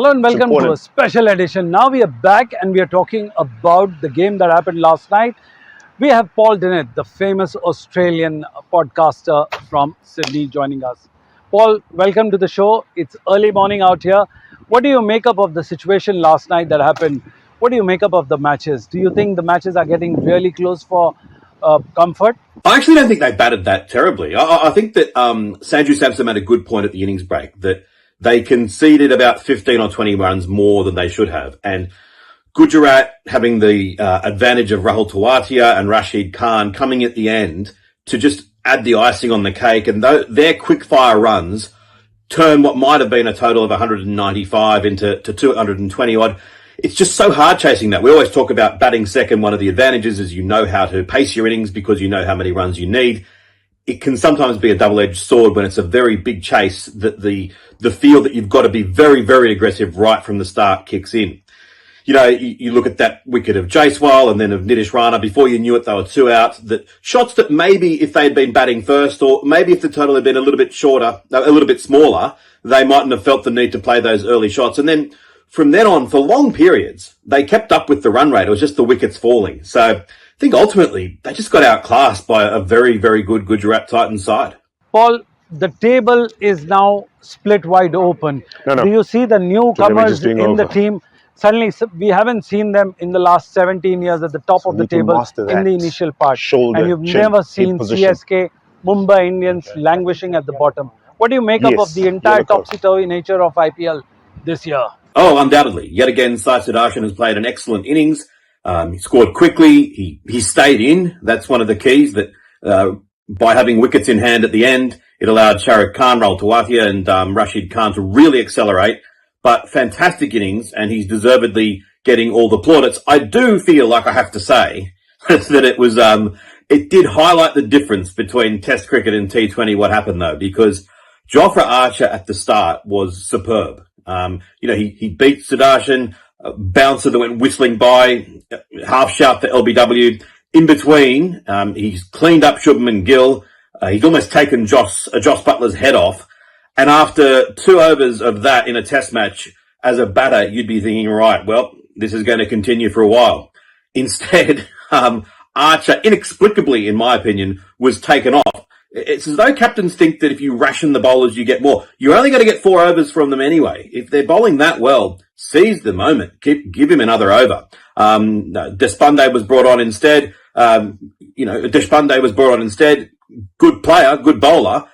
Hello and welcome to a special edition. Now we are back and we are talking about the game that happened last night. We have Paul Dennett, the famous Australian podcaster from Sydney, joining us. Paul, welcome to the show. It's early morning out here. What do you make up of the situation last night that happened? What do you make up of the matches? Do you think the matches are getting really close for comfort? I actually don't think they batted that terribly. I think that Sanju Samson made a good point at the innings break that they conceded about 15 or 20 runs more than they should have. And Gujarat having the advantage of Rahul Tewatia and Rashid Khan coming at the end to just add the icing on the cake. And their quick-fire runs turn what might have been a total of 195 into 220-odd. It's just so hard chasing that. We always talk about batting second. One of the advantages is you know how to pace your innings because you know how many runs you need. It can sometimes be a double-edged sword when it's a very big chase that the feel that you've got to be very, very aggressive right from the start kicks in. You know, you look at that wicket of Jaiswal and then of Nitish Rana. Before you knew it, they were 2 out. That shots that maybe if they'd been batting first or maybe if the total had been a little bit shorter, a little bit smaller, they mightn't have felt the need to play those early shots. And then from then on, for long periods, they kept up with the run rate. It was just the wickets falling. So I think ultimately they just got outclassed by a very, very good Gujarat Titans side. Paul, the table is now split wide open. No. Do you see the newcomers in the team? Suddenly, we haven't seen them in the last 17 years at the top of the table in the initial part. And you've never seen CSK, Mumbai Indians languishing at the bottom. What do you make up of the entire topsy-turvy nature of IPL this year? Oh, undoubtedly. Yet again, Sai Sudarshan has played an excellent innings. He scored quickly. He stayed in. That's one of the keys that by having wickets in hand at the end, it allowed Shahrukh Khan, Rahul Tewatia and Rashid Khan to really accelerate. But fantastic innings, and he's deservedly getting all the plaudits. I do feel like I have to say that it was it did highlight the difference between Test cricket and T20. What happened though, because Jofra Archer at the start was superb. He beat Sudarshan, bouncer that went whistling by, half shout for LBW. In between, he's cleaned up Shubman Gill. He's almost taken Josh Butler's head off. And after 2 overs of that in a test match, as a batter, you'd be thinking, right, well, this is going to continue for a while. Instead, Archer, inexplicably, in my opinion, was taken off. It's as though captains think that if you ration the bowlers, you get more. You're only going to get 4 overs from them anyway. If they're bowling that well, seize the moment. Give him another over. Deshpande was brought on instead. Deshpande was brought on instead. Good player, good bowler.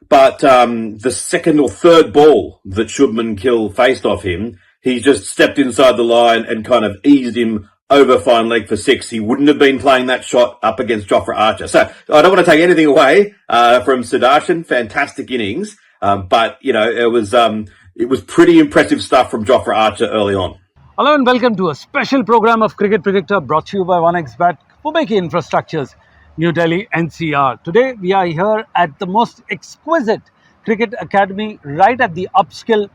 But the second or third ball that Shubman Gill faced off him, he just stepped inside the line and kind of eased him over fine leg for 6. He wouldn't have been playing that shot up against Jofra Archer. So I don't want to take anything away from Sudarshan. Fantastic innings, but it was pretty impressive stuff from Jofra Archer early on. Hello and welcome to a special program of Cricket Predicta brought to you by 1xBet, Pubeki Infrastructures, New Delhi, NCR. Today we are here at the most exquisite cricket academy right at the upscale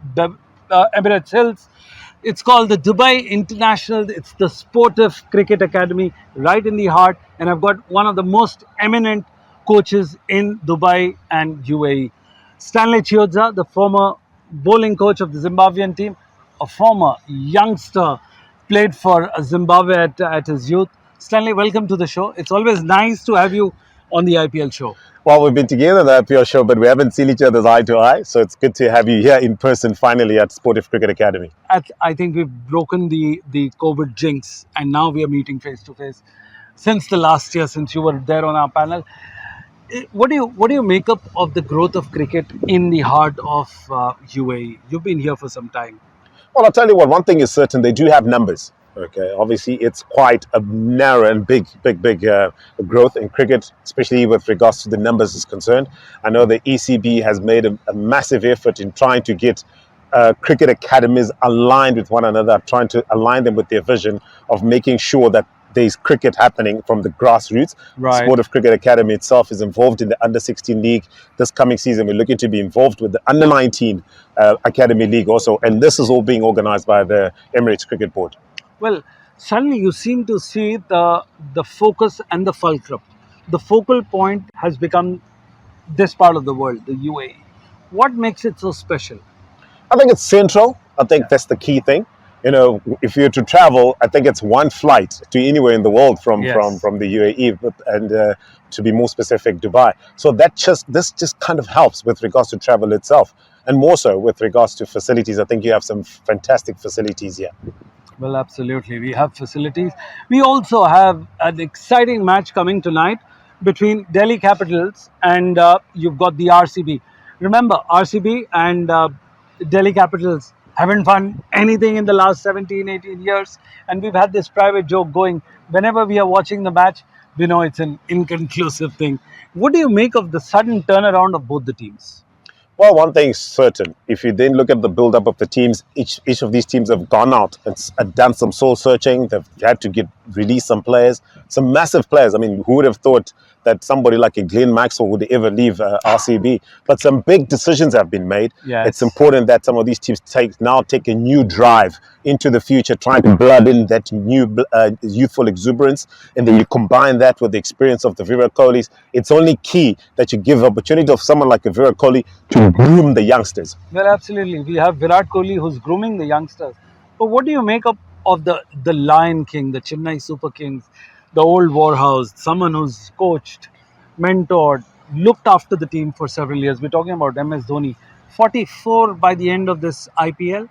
Emirates Hills. It's called the Dubai International. It's the sportive cricket academy right in the heart. And I've got one of the most eminent coaches in Dubai and UAE. Stanley Chiozza, the former bowling coach of the Zimbabwean team, a former youngster, played for Zimbabwe at his youth. Stanley, welcome to the show. It's always nice to have you on the IPL show. Well, we've been together on the IPL show, but we haven't seen each other's eye to eye. So it's good to have you here in person finally at Sportive Cricket Academy. I think we've broken the COVID jinx and now we are meeting face to face. Since the last year, since you were there on our panel, what do you make up of the growth of cricket in the heart of UAE? You've been here for some time. Well, I'll tell you what, one thing is certain, they do have numbers. Okay, obviously it's quite a narrow and big growth in cricket, especially with regards to the numbers is concerned. I know the ECB has made a massive effort in trying to get cricket academies aligned with one another, trying to align them with their vision of making sure that there's cricket happening from the grassroots. Right. Sportive Cricket Academy itself is involved in the Under-16 League. This coming season, we're looking to be involved with the Under-19 Academy League also. And this is all being organized by the Emirates Cricket Board. Well, suddenly you seem to see the focus and the fulcrum. The focal point has become this part of the world, the UAE. What makes it so special? I think it's central. I think that's the key thing. You know, if you're to travel, I think it's one flight to anywhere in the world from Yes. from the UAE, and to be more specific, Dubai. So this just kind of helps with regards to travel itself, and more so with regards to facilities. I think you have some fantastic facilities here. Well, absolutely. We have facilities. We also have an exciting match coming tonight between Delhi Capitals and you've got the RCB. Remember, RCB and Delhi Capitals haven't won anything in the last 17, 18 years. And we've had this private joke going. Whenever we are watching the match, we know it's an inconclusive thing. What do you make of the sudden turnaround of both the teams? Well, one thing is certain. If you then look at the build-up of the teams, each of these teams have gone out and done some soul searching. They've had to release some players, some massive players. I mean, who would have thought that somebody like a Glenn Maxwell would ever leave RCB? But some big decisions have been made. Yes. It's important that some of these teams take a new drive into the future, trying to blood in that new youthful exuberance, and then you combine that with the experience of the Virat Kohlis. It's only key that you give opportunity of someone like a Virat Kohli to groom the youngsters. Well, absolutely. We have Virat Kohli who's grooming the youngsters. But what do you make up of the Lion King, the Chennai Super Kings, the old Warhouse, someone who's coached, mentored, looked after the team for several years? We're talking about MS Dhoni, 44 by the end of this IPL.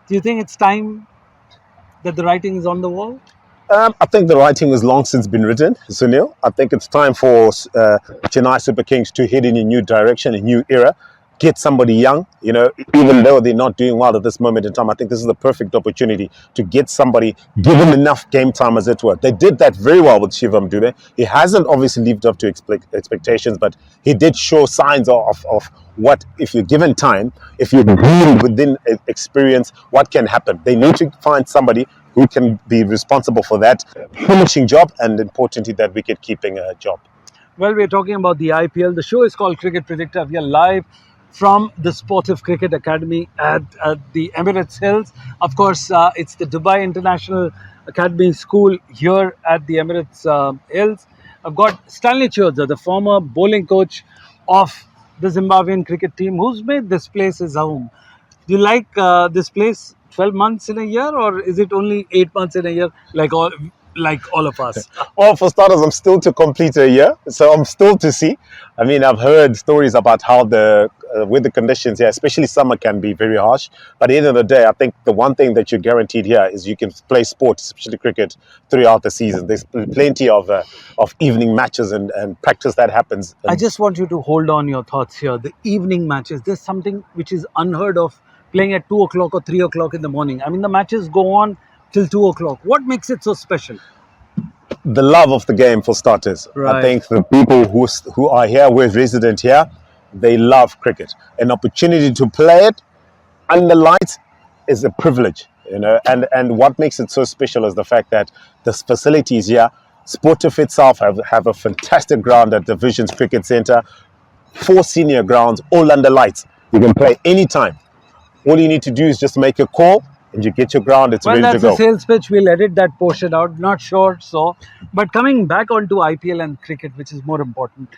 Do you think it's time that the writing is on the wall? I think the writing has long since been written, Sunil. I think it's time for Chennai Super Kings to head in a new direction, a new era. Get somebody young, you know, even though they're not doing well at this moment in time. I think this is the perfect opportunity to get somebody, give him enough game time, as it were. They did that very well with Shivam Dube. He hasn't obviously lived up to expectations, but he did show signs of what, if you're given time, if you're groomed within experience, what can happen. They need to find somebody who can be responsible for that finishing job, and importantly, that wicket-keeping job. Well, we're talking about the IPL. The show is called Cricket Predicta. We are live from the Sportive Cricket Academy at the Emirates Hills. Of course, it's the Dubai International Academy School here at the Emirates Hills. I've got Stanley Chiozza, the former bowling coach of the Zimbabwean cricket team, who's made this place his home. Do you like this place 12 months in a year, or is it only 8 months in a year, like all of us? Well, for starters, I'm still to complete a year, so I'm still to see. I mean, I've heard stories about how the weather conditions here, especially summer, can be very harsh. But at the end of the day, I think the one thing that you're guaranteed here is you can play sport, especially cricket, throughout the season. There's plenty of evening matches and practice that happens. I just want you to hold on your thoughts here. The evening matches, there's something which is unheard of, playing at 2 o'clock or 3 o'clock in the morning. I mean, the matches go on till 2 o'clock. What makes it so special? The love of the game, for starters. Right. I think the people who are here, we're resident here, they love cricket. An opportunity to play it under lights is a privilege, you know. And what makes it so special is the fact that the facilities here, Sportive itself have a fantastic ground at the Visions Cricket Centre, 4 senior grounds, all under lights. You can play anytime. All you need to do is just make a call and you get your ground, it's Well, ready to that's go. a sales pitch. We'll edit that portion out. Not sure. So, but coming back onto IPL and cricket, which is more important,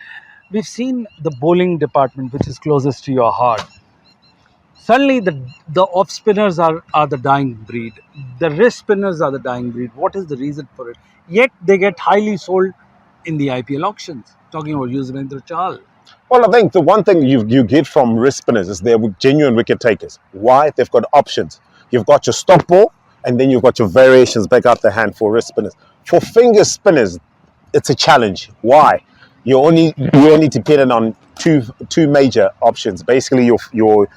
we've seen the bowling department, which is closest to your heart. Suddenly, the off spinners are the dying breed. The wrist spinners are the dying breed. What is the reason for it? Yet they get highly sold in the IPL auctions. Talking about Yuzvendra Chahal. Well, I think the one thing you get from wrist spinners is they're genuine wicket takers. Why? They've got options. You've got your stop ball, and then you've got your variations back out the hand for wrist spinners. For finger spinners, it's a challenge. Why? You're only dependent on two major options. Basically, your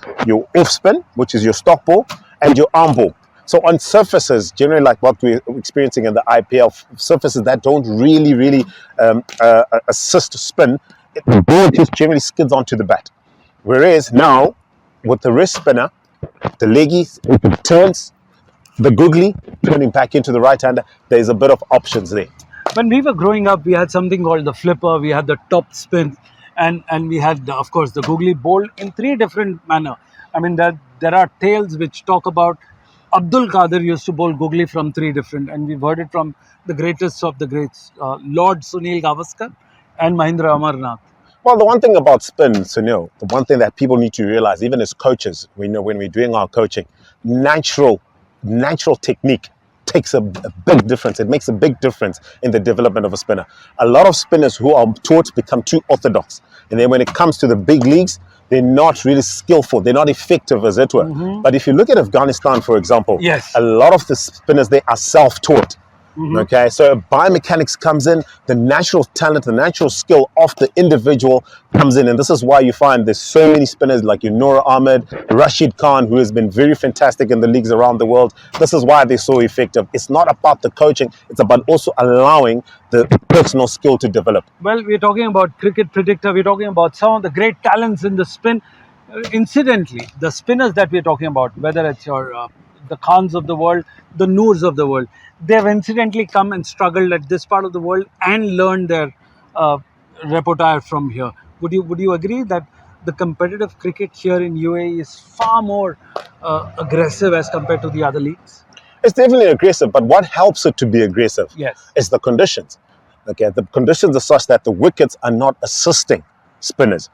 off spin, which is your stop ball, and your arm ball. So on surfaces, generally like what we're experiencing in the IPL, surfaces that don't really assist spin, the ball just generally skids onto the bat. Whereas now, with the wrist spinner, the leggies, it turns, the googly turning back into the right hander, there's a bit of options there. When we were growing up, we had something called the flipper, we had the top spin, and we had, of course, the googly bowled in 3 different manner. I mean, there are tales which talk about Abdul Qadir used to bowl googly from 3 different, and we've heard it from the greatest of the greats, Lord Sunil Gavaskar and Mahindra Amarnath. Well, the one thing about spin, Sunil, the one thing that people need to realize, even as coaches, we know when we're doing our coaching, natural technique takes a big difference. It makes a big difference in the development of a spinner. A lot of spinners who are taught become too orthodox. And then when it comes to the big leagues, they're not really skillful. They're not effective, as it were. But if you look at Afghanistan, for example, Yes. a lot of the spinners there are self-taught. Okay, so biomechanics comes in, the natural talent, the natural skill of the individual comes in, and this is why you find there's so many spinners like Noor Ahmed, Rashid Khan, who has been very fantastic in the leagues around the world. This is why they're so effective. It's not about the coaching, it's about also allowing the personal skill to develop. Well, we're talking about Cricket Predictor. We're talking about some of the great talents in the spin. Incidentally, the spinners that we're talking about, whether it's the Khans of the world, the Noors of the world, they've incidentally come and struggled at this part of the world and learned their repertoire from here. Would you agree that the competitive cricket here in UAE is far more aggressive as compared to the other leagues? It's definitely aggressive, but what helps it to be aggressive Yes. is the conditions. Okay, the conditions are such that the wickets are not assisting spinners.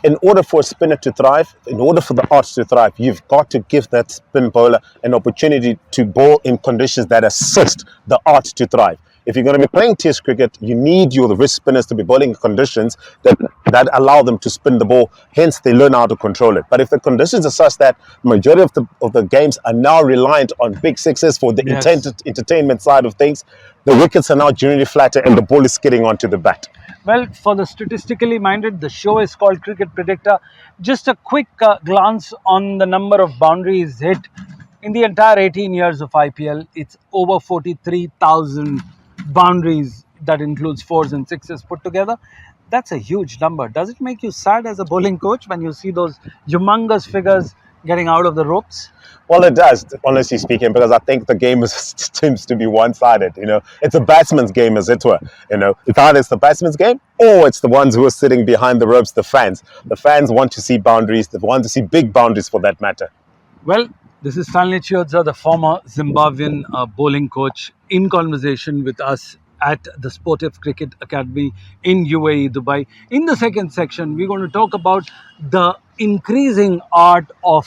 In order for a spinner to thrive, in order for the arts to thrive, you've got to give that spin bowler an opportunity to bowl in conditions that assist the art to thrive. If you're going to be playing test cricket, you need your wrist spinners to be bowling in conditions that allow them to spin the ball. Hence, they learn how to control it. But if the conditions are such that the majority of the games are now reliant on big sixes for the Yes. entertainment side of things, the wickets are now generally flatter and the ball is skidding onto the bat. Well, for the statistically minded, the show is called Cricket Predictor. Just a quick glance on the number of boundaries hit in the entire 18 years of IPL. It's over 43,000 boundaries. That includes fours and sixes put together. That's a huge number. Does it make you sad as a bowling coach when you see those humongous figures getting out of the ropes? Well, it does, honestly speaking, because I think the game seems to be one-sided. It's a batsman's game, as it were. It's either it's the batsman's game or it's the ones who are sitting behind the ropes, the fans. The fans want to see boundaries. They want to see big boundaries, for that matter. Well, this is Stanley Chiodza, the former Zimbabwean bowling coach, in conversation with us at the Sportive Cricket Academy in UAE, Dubai. In the second section, we're going to talk about the increasing art of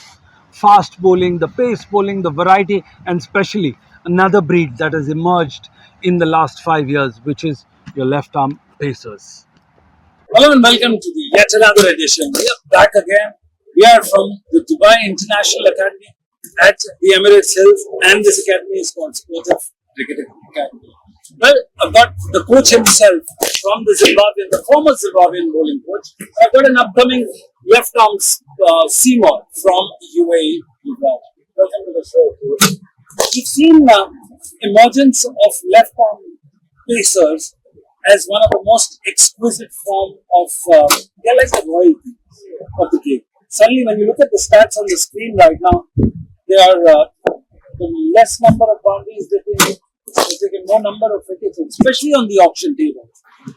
fast bowling, the pace bowling, the variety, and especially another breed that has emerged in the last 5 years, which is your left arm pacers. Hello and welcome to the yet another edition. We are back again. We are from the Dubai International Academy at the Emirates Hills, and this academy is called Sportive Cricket Academy. Well, I've got the coach himself from the former Zimbabwean bowling coach. I've got an upcoming left arm seamer from UAE. Welcome to the show, coach. We've seen emergence of left arm pacers as one of the most exquisite form of they're like the royalty of the game. Suddenly, when you look at the stats on the screen right now, they are the less number of boundaries they're taking more number of wickets, especially on the auction table.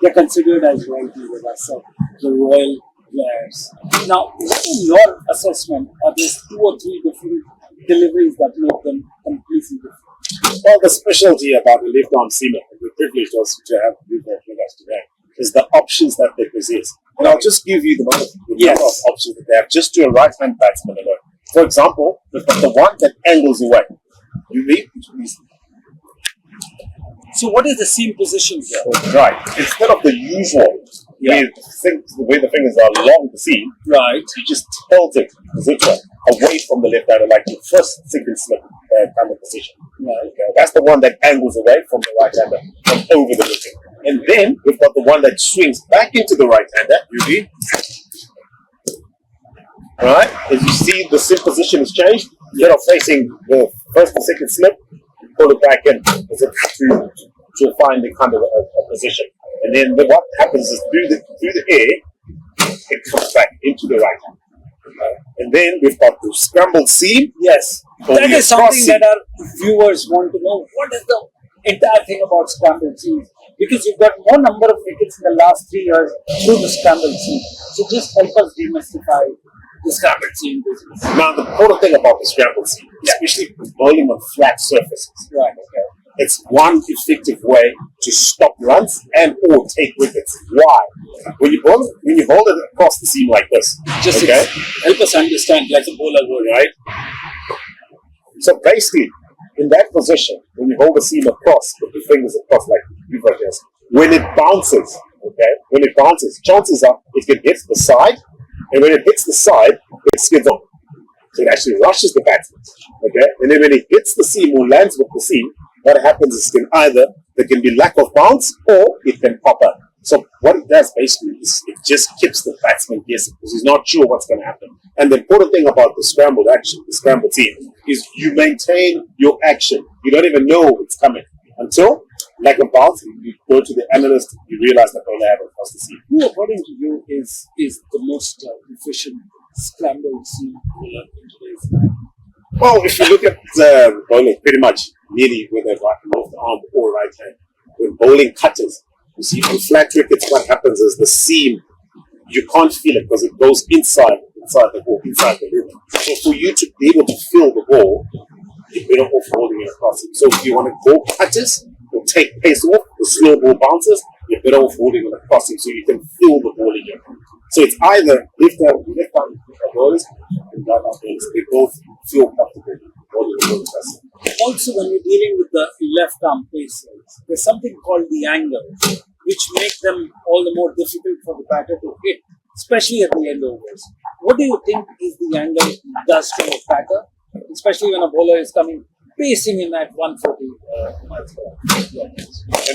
They're considered as royalty, as I said, the royal players. Now, what in your assessment are these 2 or 3 different deliveries that make them completely different? Well, the specialty about the left arm seamer, and we're privileged also to have you with us today, is the options that they possess. And I'll just give you the number of options that they have just to a right-hand batsman alone. For example, the one that angles away. You read? So, what is the seam position here? Right. Instead of the usual where the fingers are along the seam, Right. you just tilt it, zipper, away from the left hander, like the first single slip kind of position. Right. Okay. That's the one that angles away from the right hander, from over the wicket. And then we've got the one that swings back into the right hander. You read? Right. As you see, the seam position has changed. Instead of facing the first and second slip, pull it back in as if to find the kind of a position. And then what happens is through the air, it comes back into the right hand. And then we've got the scrambled seam. Yes. That is something that our viewers want to know. What is the entire thing about scrambled seams? Because you've got more number of wickets in the last 3 years through the scrambled seam. So just help us demystify the scrambled seam business. Now, the important thing about the scrambled seam, especially bowling on flat surfaces, Right. okay, it's one effective way to stop runs and or take wickets. Why? When you bowl it across the seam like this, Just okay, help us understand like a bowler would, right? So basically, in that position, when you hold the seam across, put your fingers across like you've got this, when it bounces, okay, when it bounces, chances are it can hit the side, and when it hits the side, it skids on. So it actually rushes the batsman, okay? And then when it hits the seam or lands with the seam, what happens is there can be lack of bounce or it can pop up. So what it does basically is it just keeps the batsman guessing because he's not sure what's going to happen. And the important thing about the scrambled action, the scrambled seam, is you maintain your action. You don't even know it's coming until, like a bounce, you go to the analyst, you realize that they have across the seam. Who, according to you, is the most efficient scrambled seam bowler in today's time? Well, if you look at the bowling, pretty much nearly with a left arm or right hand, when bowling cutters, you see on flat wickets, what happens is the seam, you can't feel it because it goes inside the ball, inside the loop. So for you to be able to feel the ball, you're better off holding it across it. So if you want to go cutters or take pace off, the slow ball bounces, you're better off holding it across it so you can feel the ball in your hand. So it's either left arm bowlers and right arm bowlers. They both feel comfortable holding the ball across it. Also, when you're dealing with the left arm pacers, there's something called the angle, which make them all the more difficult for the batter to hit, especially at the end overs. What do you think is the angle does to a batter, especially when a bowler is coming pacing in that 140 miles per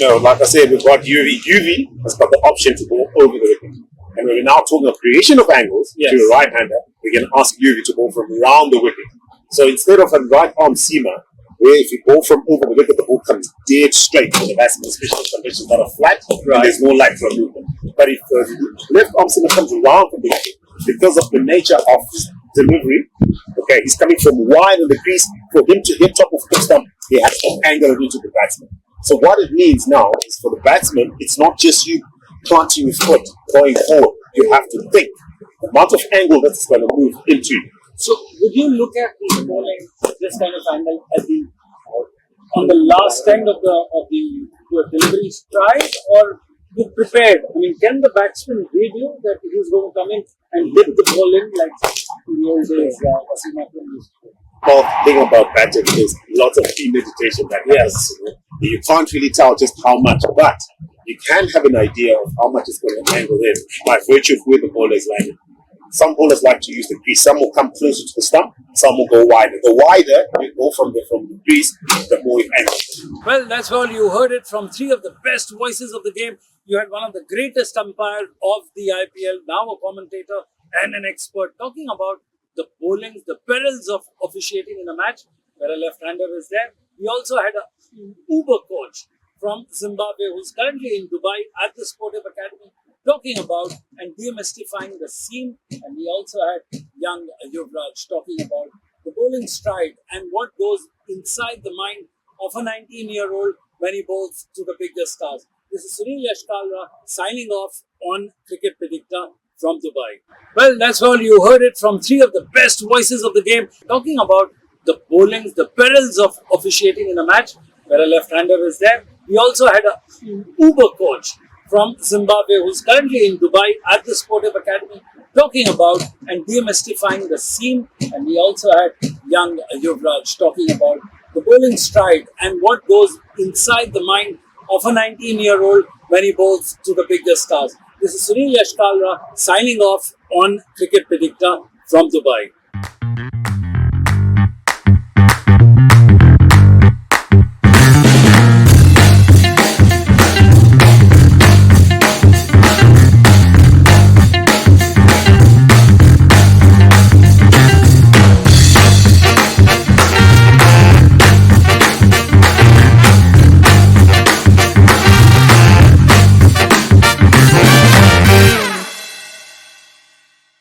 hour? Like I said, we've got UV. UV has got the option to go over the wicket. And when we're now talking of creation of angles to a right-hander, we can ask UV to go from around the wicket. So instead of a right-arm seamer, where if you go from over the wicket, the ball comes dead straight to the batsman, especially in conditions that are flat, and there's no light for movement. But if the left-arm seamer comes around from the wicket, because of the nature of his delivery, okay, he's coming from wide in the crease. For him to hit top of the stump, he has to angle it into the batsman. So what it means now is for the batsman, it's not just you planting your foot, going forward. You have to think the amount of angle that's going to move into you. So, would you look at the bowling, this kind of angle at on the last end of the delivery stride, or you prepared? I mean, can the batsman read you that he's going to come in and hit the ball in like in the old days? Well, the thing about batting is lots of premeditation that happens. You can't really tell just how much, but you can have an idea of how much it's going to angle in by virtue of where the ball is landing. Some bowlers like to use the crease. Some will come closer to the stump. Some will go wider. The wider you go from the crease, the more you angle. Well, that's all. You heard it from three of the best voices of the game. You had one of the greatest umpires of the IPL, now a commentator and an expert, talking about the bowling, the perils of officiating in a match where a left-hander is there. We also had an Uber coach from Zimbabwe who's currently in Dubai at the Sportive Academy, talking about and demystifying the seam. And we also had young Yuvraj talking about the bowling stride and what goes inside the mind of a 19-year-old when he bowls to the biggest stars. This is Sunil Yashkalra signing off on Cricket Predicta from Dubai. Well, that's all. You heard it from three of the best voices of the game, talking about the bowling, the perils of officiating in a match where a left-hander is there. We also had an Uber coach from Zimbabwe who's currently in Dubai at the Sportive Academy, talking about and demystifying the seam. And we also had young Yuvraj talking about the bowling stride and what goes inside the mind of a 19-year-old when he bowls to the biggest stars. This is Sunil Yashkalra signing off on Cricket Predicta from Dubai.